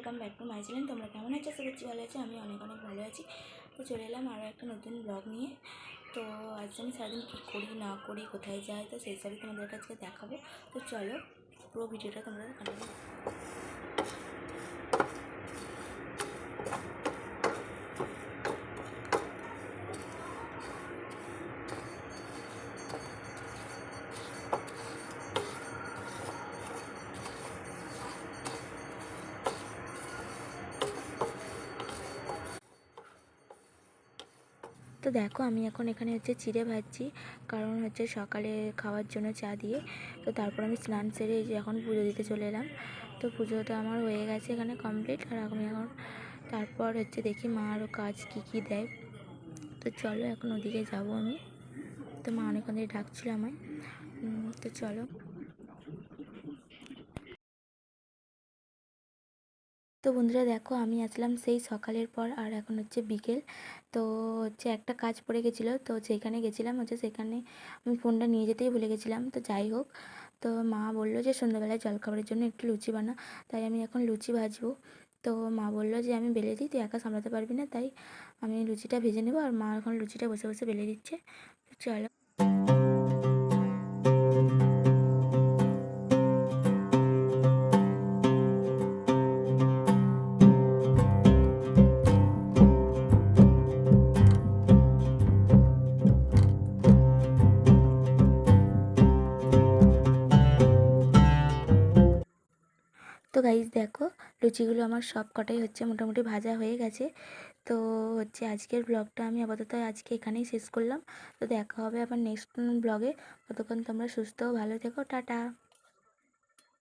Welcome back to my channel. তোমরা কেমন আছো? আশা করছি ভালো আছো। আমি অনেক ভালো আছি। তো চলে এলাম আরও একটা নতুন ব্লগ নিয়ে। তো আজ আমি সারাদিন কী করি না করি, কোথায় যাই, তো সেই সবই তোমাদের কাছে দেখাবো। তো চলো পুরো ভিডিওটা তোমরা কন্টিনিউ। তো দেখো আমি এখন এখানে চিড়ে ভাজছি, কারণ সকালে খাওয়ার জন্য চা দিয়ে। তো তারপর আমি স্নান সেরে এই যে এখন পুজো দিতে চলে এলাম। তো পুজোটা আমার হয়ে গেছে এখানে কমপ্লিট। আর আমি এখন তারপর দেখি মা আরও কাজ কী দেয়। তো চলো এখন ওদিকে যাবো আমি। তো মা অনেকক্ষণ ধরে ডাকছিল আমায়। তো চলো। তো বন্ধুরা দেখো আমি আসলাম সেই সকালের পর, আর এখন বিকেল। তো একটা কাজ পড়ে গেছিলো, তো যেখানে গেছিলাম সেখানে আমি ফোনটা নিয়ে যেতেই ভুলে গেছিলাম। তো যাই হোক, তো মা বললো যে সন্ধ্যাবেলায় জলখাবারের জন্য একটু লুচি বানা। তাই আমি এখন লুচি ভাজবো। তো মা বললো যে আমি বেলে দিই, তুই একা সামলাতে পারবি না, তাই আমি লুচিটা ভেজে নেবো। আর মা এখন লুচিটা বসে বসে বেলে দিচ্ছে। চলো। তো গাইস দেখো, লুচিগুলো আমার সব কটাই মোটামুটি ভাজা হয়ে গেছে। তো আজকের ব্লগটা আমি আপাতত আজকে এখানেই শেষ করলাম। তো দেখা হবে আবার নেক্সট ব্লগে। ততক্ষণ তোমরা সুস্থ ও ভালো থেকো। টাটা।